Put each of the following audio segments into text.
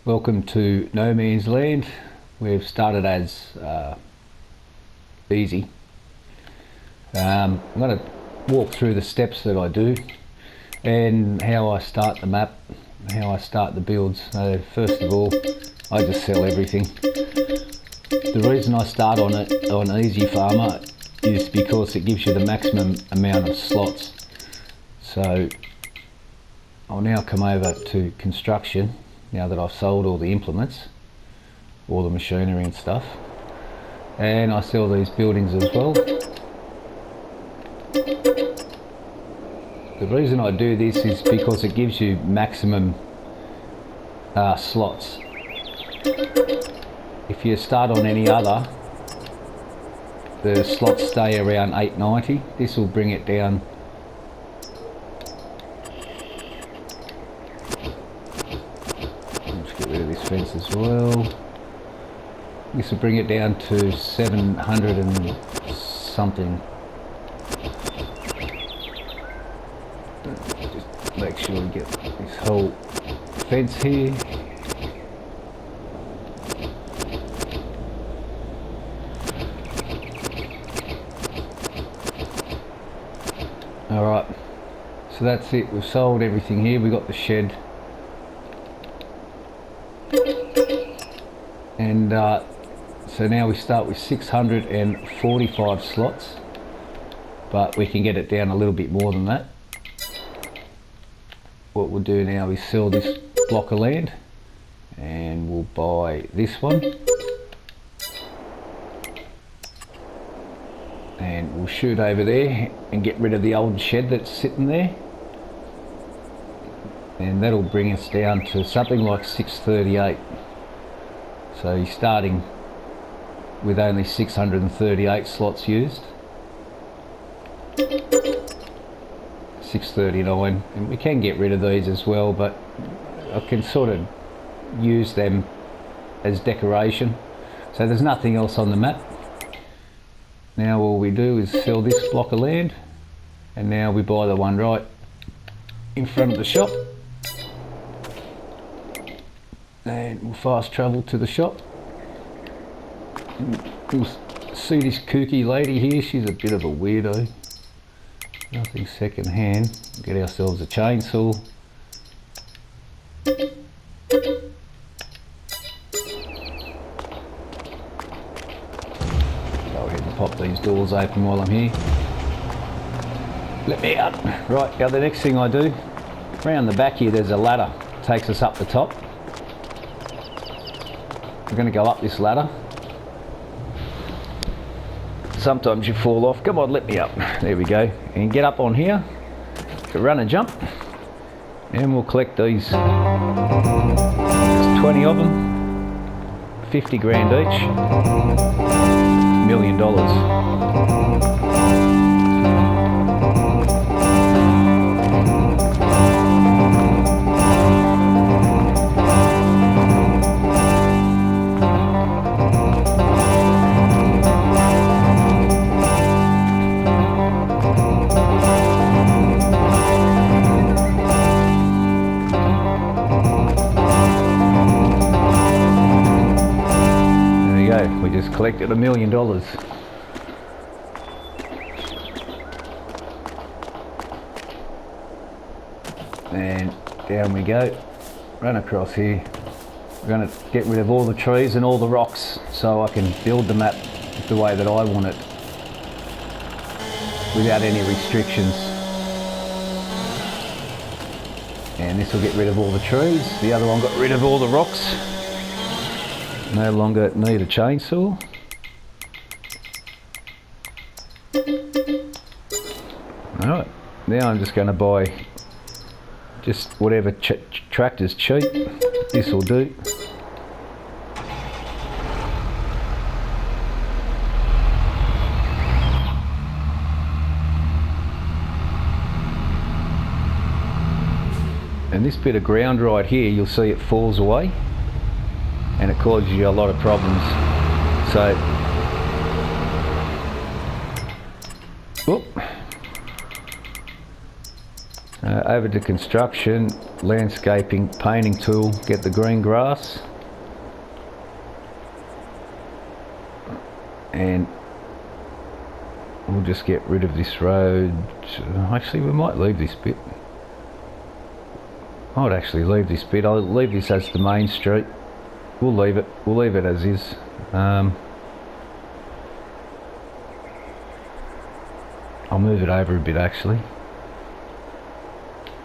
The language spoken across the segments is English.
Welcome to No Man's Land. We've started as easy. I'm going to walk through the steps that I do and how I start the map, how I start the builds. First of all, I just sell everything. The reason I start on Easy Farmer is because it gives you the maximum amount of slots. So I'll now come over to construction now that I've sold all the implements, all the machinery and stuff, and I sell these buildings as well. The reason I do this is because it gives you maximum slots. If you start on any other, the slots stay around 890. This will bring it down . Let's get rid of this fence as well. This will bring it down to 700 and something. Just make sure we get this whole fence here. Alright, so that's it. We've sold everything here. We've got the shed. And so now we start with 645 slots, but we can get it down a little bit more than that. What we'll do now is sell this block of land and we'll buy this one, and we'll shoot over there and get rid of the old shed that's sitting there, and that'll bring us down to something like 638. So you're starting with only 638 slots used. 639, and we can get rid of these as well, but I can sort of use them as decoration. So there's nothing else on the map. Now all we do is sell this block of land, and now we buy the one right in front of the shop, and we'll fast travel to the shop. You'll see this kooky lady here. She's a bit of a weirdo. Nothing second hand. Get ourselves a chainsaw. Go ahead and pop these doors open while I'm here. Let me out. Right, now the next thing I do, around the back here there's a ladder. Takes us up the top. We're going to go up this ladder. Sometimes you fall off. Come on, let me up. There we go. And get up on here. So run and jump. And we'll collect these. There's 20 of them. 50 grand each. $1 million. We just collected $1 million. And down we go. Run across here. We're going to get rid of all the trees and all the rocks so I can build the map the way that I want it, without any restrictions. And this will get rid of all the trees. The other one got rid of all the rocks. No longer need a chainsaw. Alright, now I'm just going to buy just whatever tractor's cheap. This will do. And this bit of ground right here, you'll see it falls away and it causes you a lot of problems. So, whoop. Over to construction, landscaping, painting tool, get the green grass. And we'll just get rid of this road. Actually, we might leave this bit. I would actually leave this bit. I'll leave this as the main street. We'll leave it. We'll leave it as is. I'll move it over a bit actually.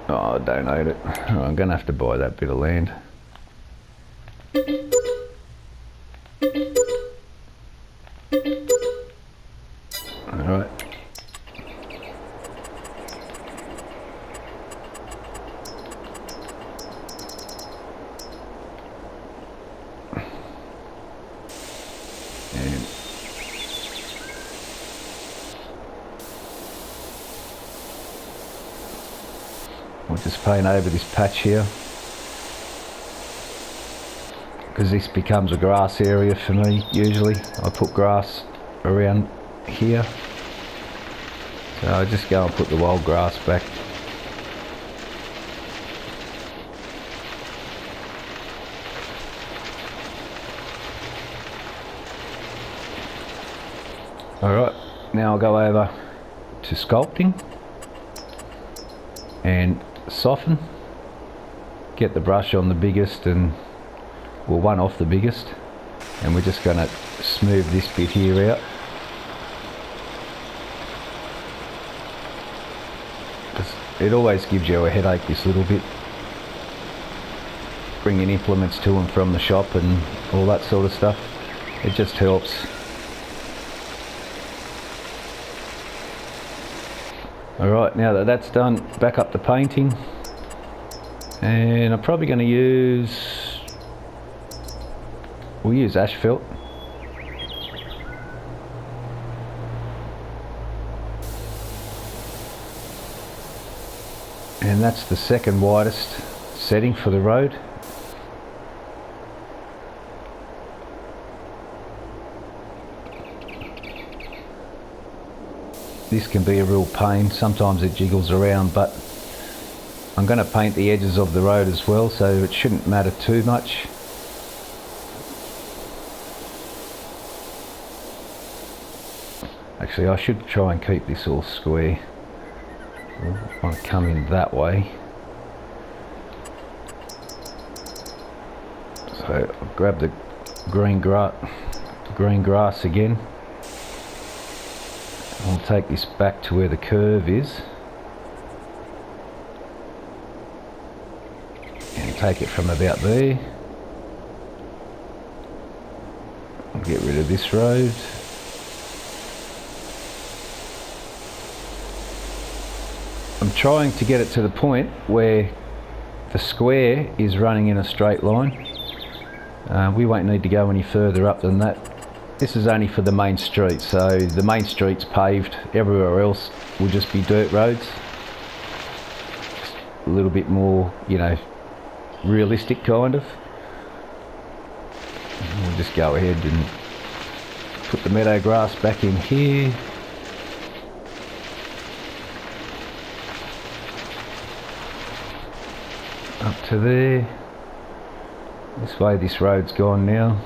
Oh, I don't own it. Oh, I'm going to have to buy that bit of land. Alright. And we'll just paint over this patch here, because this becomes a grass area for me. Usually I put grass around here, so I just go and put the wild grass back. Alright, now I'll go over to sculpting and soften. Get the brush on the biggest, and well, one off the biggest, and we're just going to smooth this bit here out. It always gives you a headache, this little bit, bringing implements to and from the shop and all that sort of stuff. It just helps. Alright, now that that's done, back up the painting, and I'm probably going to we'll use asphalt. And that's the second widest setting for the road. This can be a real pain. Sometimes it jiggles around, but I'm going to paint the edges of the road as well, so it shouldn't matter too much. Actually, I should try and keep this all square. I want to come in that way. So I'll grab the green grass again. I'll take this back to where the curve is, and take it from about there. I'll get rid of this road. I'm trying to get it to the point where the square is running in a straight line. We won't need to go any further up than that. This is only for the main street, so the main street's paved. Everywhere else will just be dirt roads. Just a little bit more, you know, realistic kind of. And we'll just go ahead and put the meadow grass back in here. Up to there. This way this road's gone now.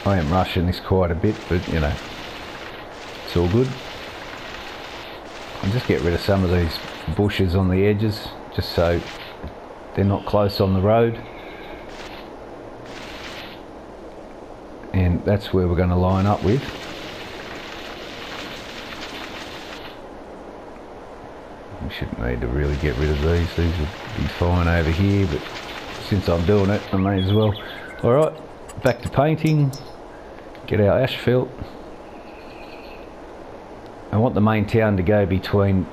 I am rushing this quite a bit, but you know, it's all good. I'll just get rid of some of these bushes on the edges, just so they're not close on the road. And that's where we're going to line up with. We shouldn't need to really get rid of these. These would be fine over here, but since I'm doing it, I may as well. Alright, back to painting. Get our asphalt. I want the main town to go between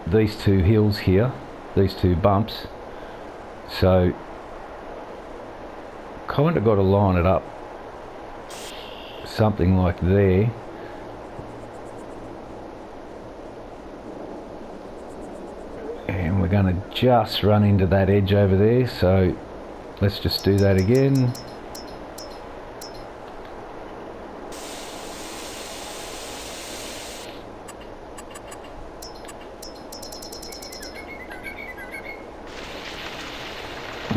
these two hills here, these two bumps. So, kind of got to line it up something like there. And we're going to just run into that edge over there, so let's just do that again.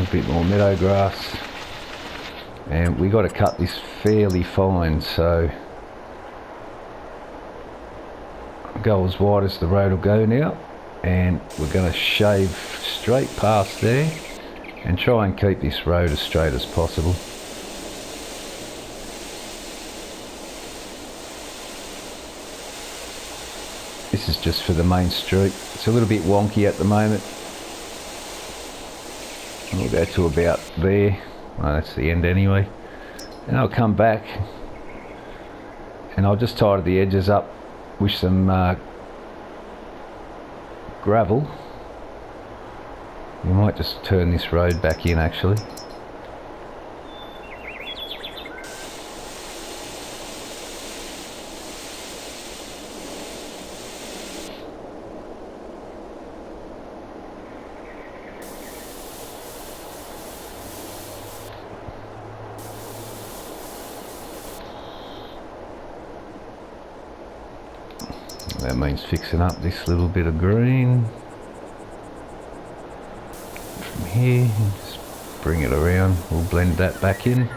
a bit more meadow grass, and we got to cut this fairly fine, so go as wide as the road will go now, and we're going to shave straight past there and try and keep this road as straight as possible. This is just for the main street. It's a little bit wonky at the moment. We'll go to about there. Well, that's the end anyway. And I'll come back and I'll just tidy the edges up with some gravel. We might just turn this road back in actually. That means fixing up this little bit of green from here. Just bring it around. We'll blend that back in.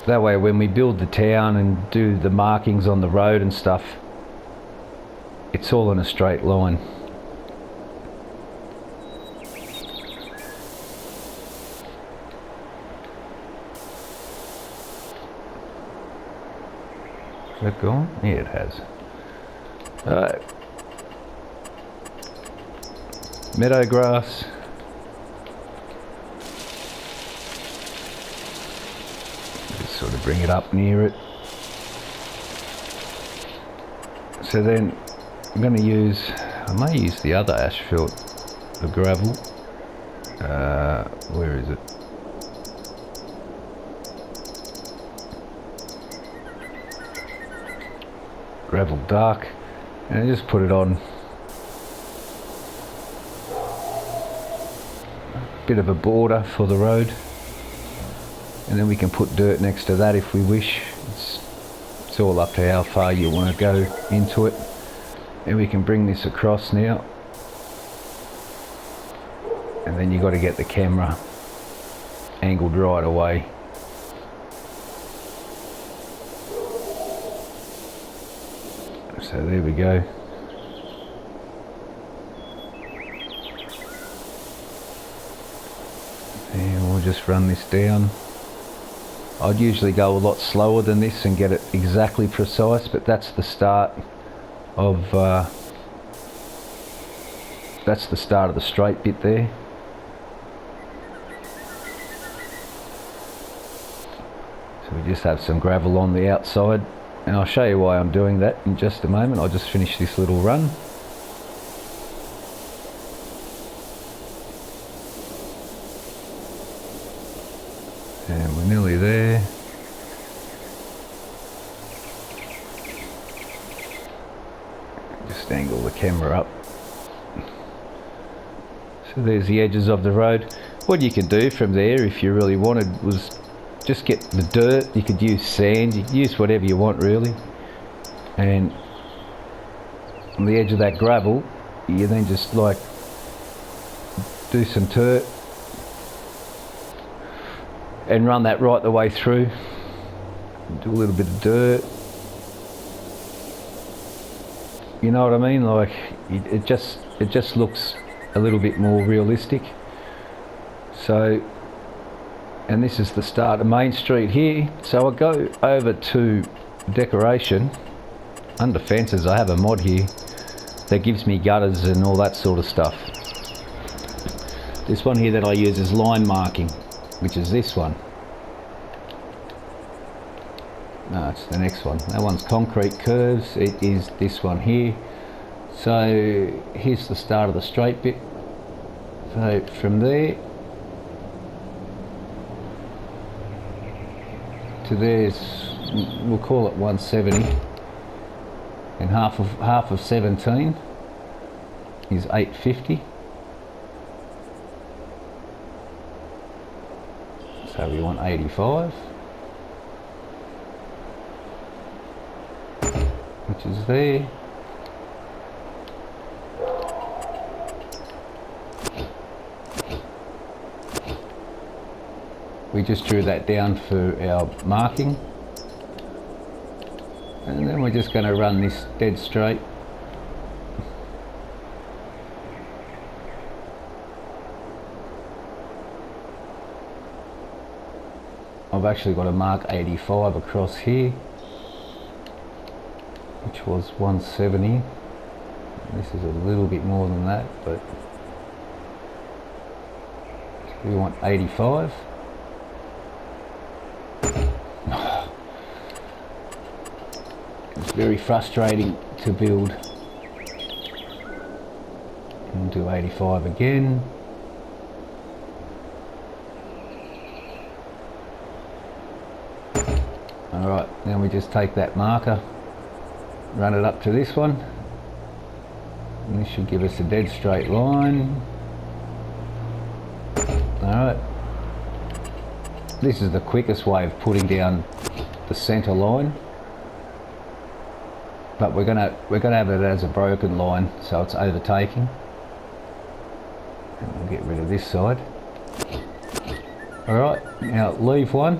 That way when we build the town and do the markings on the road and stuff, it's all in a straight line. Is that gone? Yeah, it has. Meadow grass. Just sort of bring it up near it. So then I'm going to use, I may use the other asphalt, the gravel. Where is it? Gravel dark, and just put it on a bit of a border for the road, and then we can put dirt next to that if we wish. It's all up to how far you want to go into it, and we can bring this across now, and then you got to get the camera angled right away. So there we go. And we'll just run this down. I'd usually go a lot slower than this and get it exactly precise, but that's the start of the straight bit there. So we just have some gravel on the outside. And I'll show you why I'm doing that in just a moment. I'll just finish this little run. And we're nearly there. Just angle the camera up. So there's the edges of the road. What you can do from there, if you really wanted, was just get the dirt. You could use sand, you could use whatever you want really, and on the edge of that gravel you then just like do some dirt and run that right the way through. Do a little bit of dirt, you know what I mean, like it just looks a little bit more realistic. So, and this is the start of Main Street here. So I go over to decoration. Under fences I have a mod here that gives me gutters and all that sort of stuff. This one here that I use is line marking, which is this one. No, it's the next one. That one's concrete curves. It is this one here. So here's the start of the straight bit. So from there to there's, we'll call it 170, and half of 17 is 850. So we want 85, which is there. we just drew that down for our marking, and then we're just going to run this dead straight. I've actually got a mark 85 across here, which was 170. This is a little bit more than that, but we want 85. It's very frustrating to build. And do 85 again. Alright, now we just take that marker, run it up to this one, and this should give us a dead straight line. Alright, this is the quickest way of putting down the centre line, but we're gonna have it as a broken line, so it's overtaking. And we'll get rid of this side. Alright, now leave one,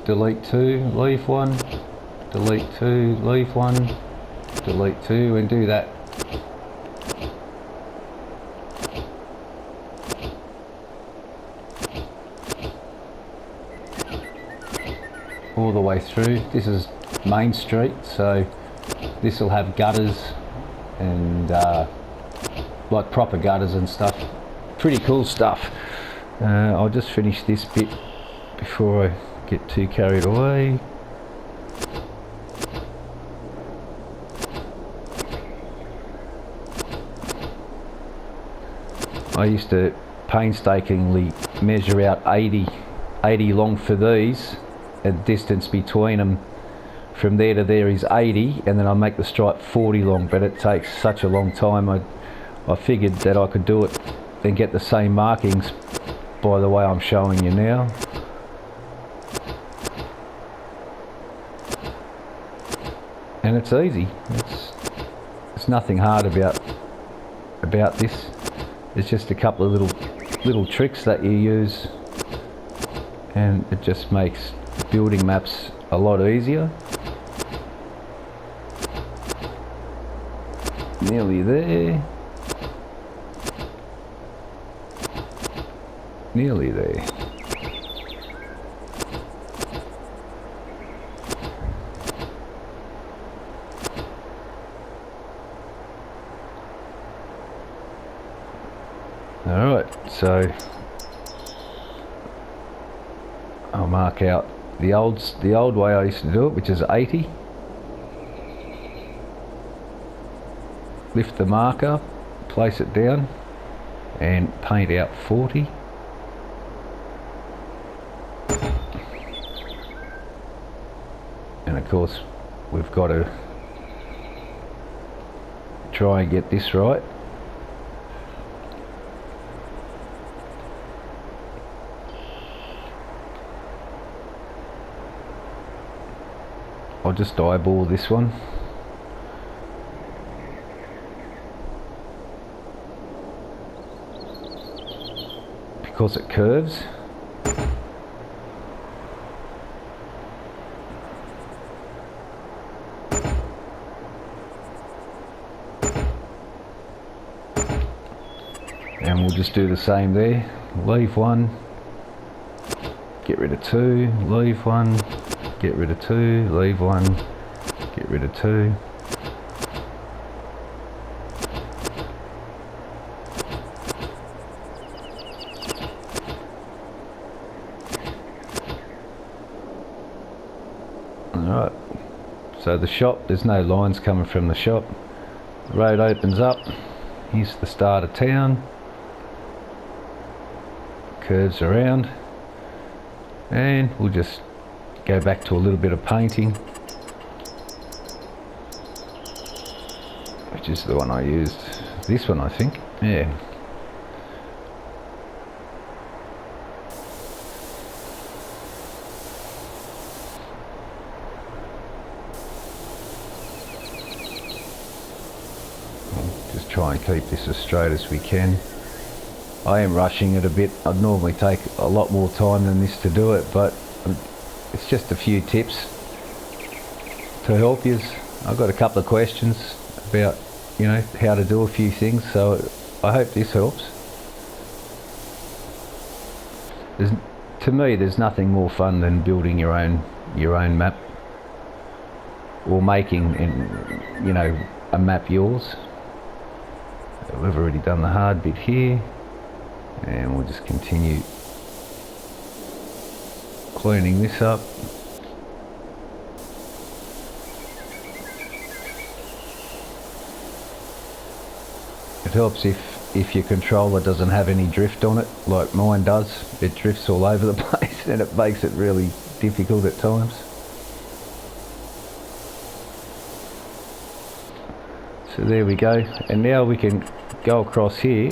delete two, leave one, delete two, leave one, delete two, and do that all the way through. This is Main Street, so this will have gutters and like proper gutters and stuff. Pretty cool stuff. I'll just finish this bit before I get too carried away. I used to painstakingly measure out 80 long for these, and distance between them from there to there is 80, and then I make the stripe 40 long, but it takes such a long time. I figured that I could do it and get the same markings by the way I'm showing you now. And it's easy. It's nothing hard about this. It's just a couple of little tricks that you use, and it just makes building maps a lot easier. Nearly there. Nearly there. Alright, so I'll mark out the old way I used to do it, which is 80. Lift the marker, place it down, and paint out 40. And of course, we've got to try and get this right. I'll just eyeball this one. Because it curves. And we'll just do the same there. Leave one, get rid of two, leave one, get rid of two, leave one, get rid of two. Alright, so the shop, there's no lines coming from the shop. The road opens up, here's the start of town, curves around, and we'll just go back to a little bit of painting, which is the one I used, this one I think, yeah. Just try and keep this as straight as we can. I am rushing it a bit. I'd normally take a lot more time than this to do it, but it's just a few tips to help you. I've got a couple of questions about, you know, how to do a few things, so I hope this helps. To me, there's nothing more fun than building your own map, or making, you know, a map yours. We've already done the hard bit here, and we'll just continue cleaning this up. It helps if your controller doesn't have any drift on it, like mine does. It drifts all over the place and it makes it really difficult at times. So there we go, and now we can go across here,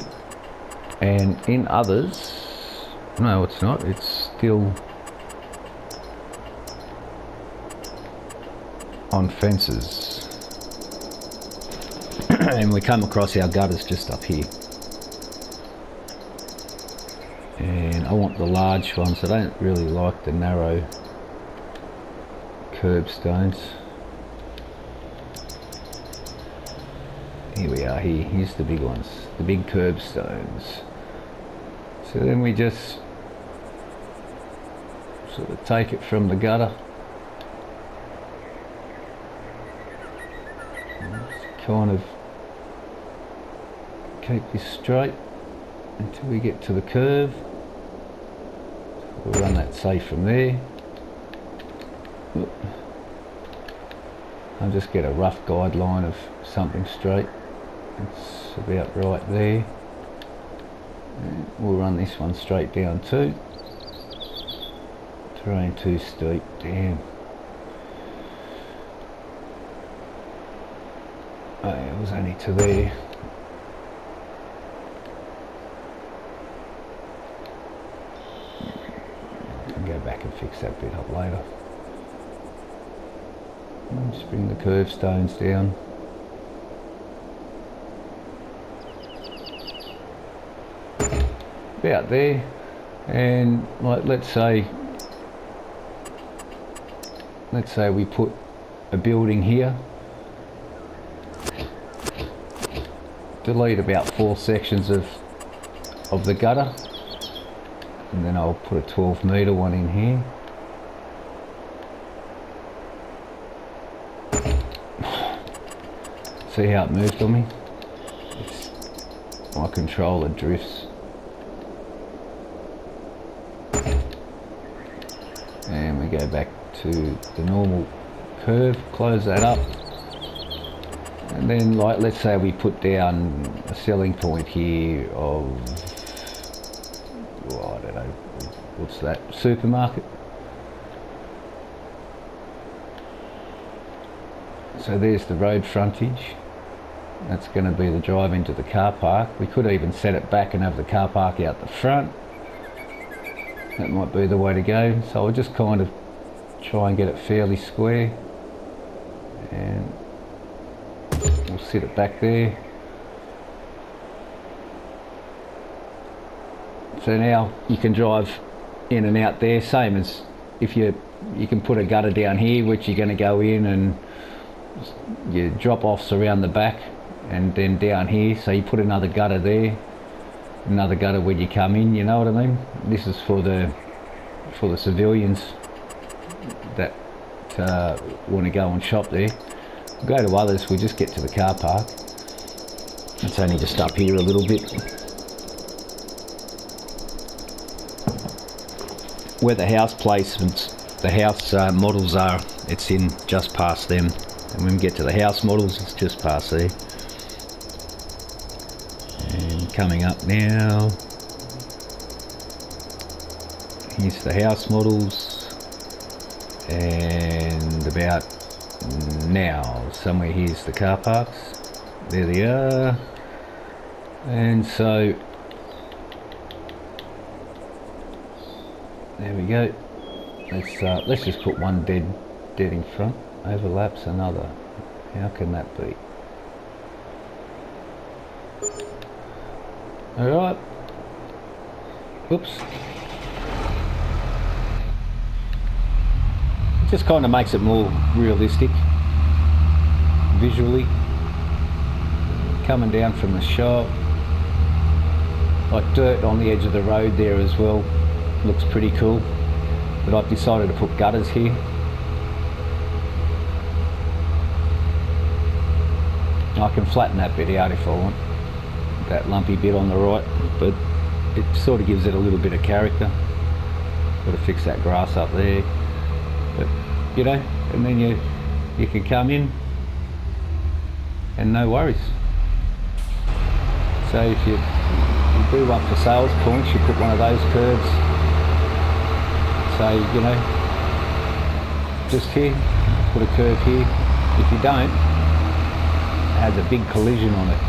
and in others, no it's not, it's still on fences. And we come across our gutters just up here, and I want the large ones. I don't really like the narrow curbstones. Here we are, here's the big ones, the big curbstones. So then we just sort of take it from the gutter, just kind of keep this straight until we get to the curve. We'll run that safe from there. I'll just get a rough guideline of something straight. It's about right there. And we'll run this one straight down too. Terrain too steep, damn. Oh, it was only to there. Go back and fix that bit up later. And just bring the curbstones down. About there, and like let's say we put a building here. Delete about 4 sections of the gutter. And then I'll put a 12 metre one in here. See how it moved on me? My controller drifts. And we go back to the normal curve, close that up. And then, like, let's say we put down a selling point here of, well, I don't know, what's that, supermarket. So there's the road frontage. That's going to be the drive into the car park. We could even set it back and have the car park out the front. That might be the way to go. So I'll just kind of try and get it fairly square, and we'll sit it back there. So now you can drive in and out there, same as if you can put a gutter down here, which you're going to go in, and your drop offs around the back, and then down here, so you put another gutter there, another gutter when you come in, you know what I mean? This is for the civilians that want to go and shop there. We'll go to others, we'll just get to the car park. It's only just up here a little bit. Where the house placements, the house models are, it's in just past them. And when we get to the house models, it's just past there. And coming up now, here's the house models, and about now, somewhere here's the car parks. There they are. And so there we go. Let's just put one dead in front. Overlaps another. How can that be? Alright, Oops. It just kind of makes it more realistic visually. Coming down from the shop, like dirt on the edge of the road there as well, looks pretty cool. But I've decided to put gutters here. I can flatten that bit out if I want, that lumpy bit on the right, but it sort of gives it a little bit of character. Got to fix that grass up there, but you know, and then you can come in and no worries. So if you do one for sales points, you put one of those curves, say, you know, just here, put a curve here. If you don't, it has a big collision on it.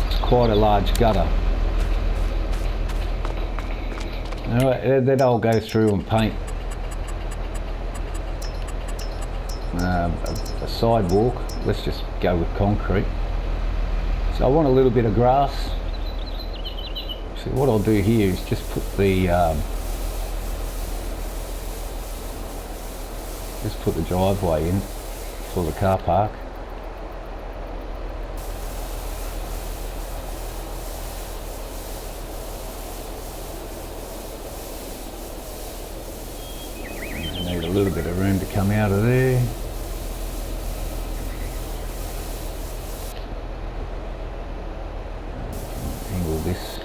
It's quite a large gutter. Alright, then I'll go through and paint a sidewalk. Let's just go with concrete. So I want a little bit of grass. So what I'll do here is just put the driveway in for the car park. I need a little bit of room to come out of there. Angle this.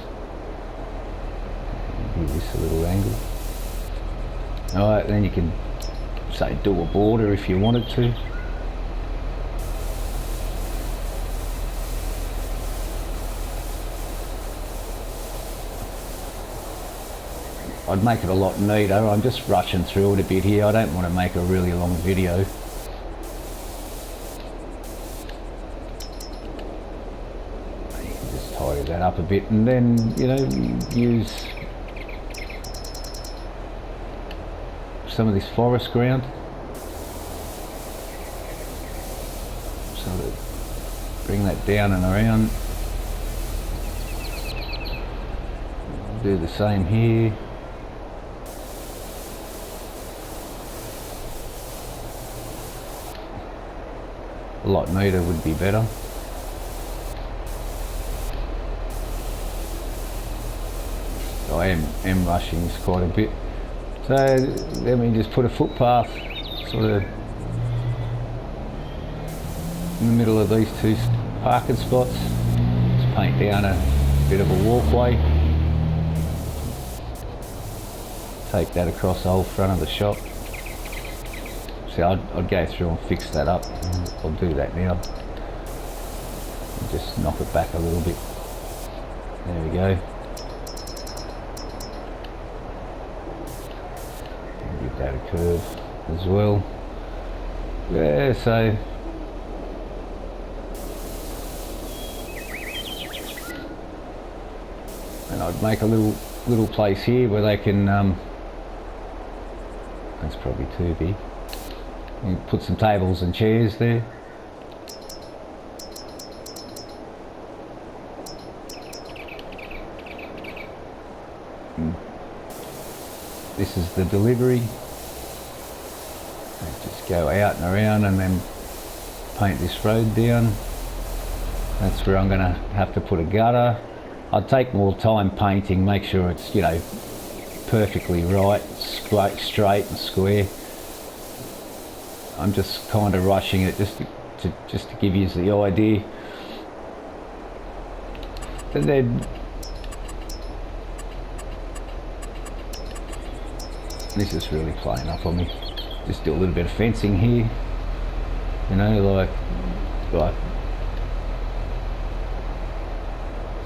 Give this a little angle. Alright, then you can say do a border if you wanted to. I'd make it a lot neater. I'm just rushing through it a bit here. I don't want to make a really long video. You can just tidy that up a bit and then, you know, use some of this forest ground so that bring that down and around. Do the same here. A lot neater would be better. So I am rushing this quite a bit. So then we just put a footpath sort of in the middle of these two parking spots. Just paint down a bit of a walkway. Take that across the whole front of the shop. See, I'd go through and fix that up. I'll do that now. Just knock it back a little bit. There we go. Give that a curve as well. Yeah, so and I'd make a little place here where they can. That's probably too big. You put some tables and chairs there. This is the delivery. Just go out and around and then paint this road down. That's where I'm going to have to put a gutter. I'd take more time painting, make sure it's, you know, perfectly right, straight and square. I'm just kind of rushing it just to give you the idea. And then this is really playing up on me. Just do a little bit of fencing here, you know, like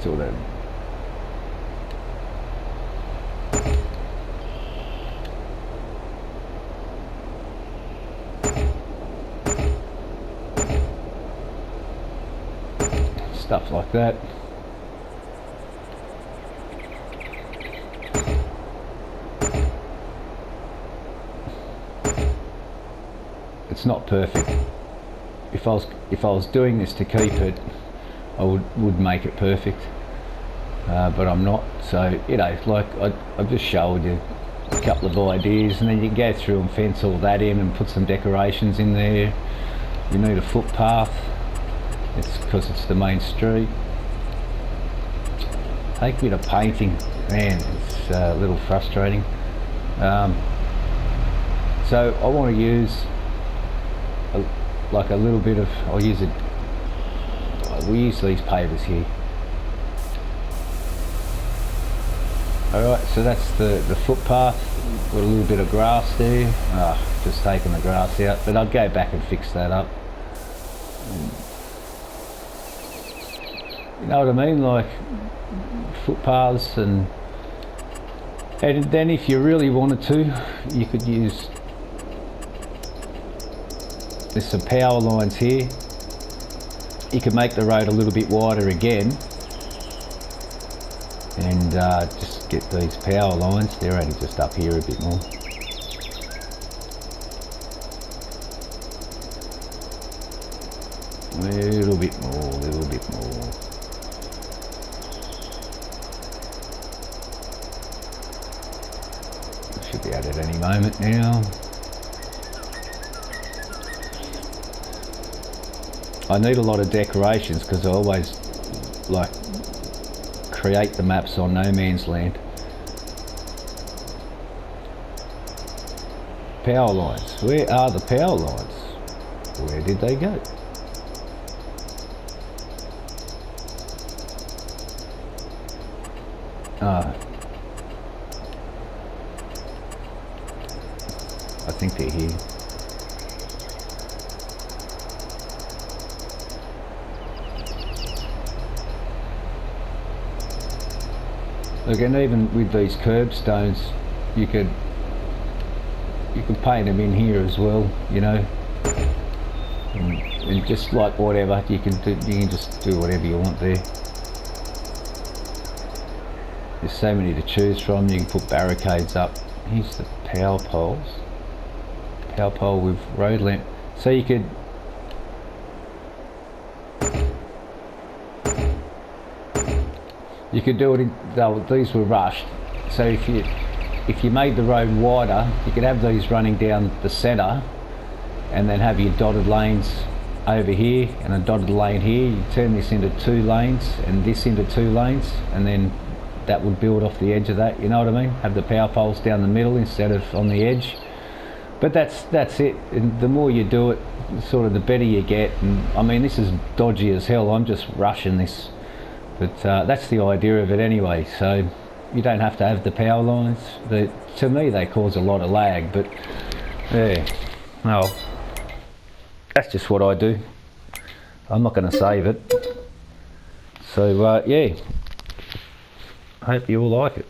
sort of. Stuff like that. It's not perfect. If I was doing this to keep it, I would make it perfect, but I'm not. So, you know, like I've just showed you a couple of ideas, and then you can go through and fence all that in and put some decorations in there. You need a footpath. It's because it's the main street. Take a bit of painting, man, it's a little frustrating. So I want to use like a little bit of, we use these pavers here. Alright, so that's the footpath, got a little bit of grass there. Just taking the grass out, but I'll go back and fix that up. You know what I mean, like footpaths, and then if you really wanted to, you could use, there's some power lines here. You could make the road a little bit wider again, and just get these power lines. They're only just up here a bit more. A little bit more, a little bit more. Should be out at any moment now. I need a lot of decorations because I always like create the maps on no man's land. Power lines. Where are the power lines? Where did they go? I think they're here. Look, and even with these curbstones, you could paint them in here as well, you know, and just like whatever you can do, you can just do whatever you want there. There's so many to choose from. You can put barricades up. Here's the power poles. Power pole with road lamp. So you could do it in, these were rushed. So if you made the road wider, you could have these running down the centre, and then have your dotted lanes over here and a dotted lane here. You turn this into 2 lanes and this into 2 lanes, and then that would build off the edge of that, you know what I mean? Have the power poles down the middle instead of on the edge. But that's it. And the more you do it, sort of the better you get. And I mean, this is dodgy as hell. I'm just rushing this, but that's the idea of it anyway. So you don't have to have the power lines. To me, they cause a lot of lag. But yeah, well, that's just what I do. I'm not going to save it. So yeah. I hope you all like it.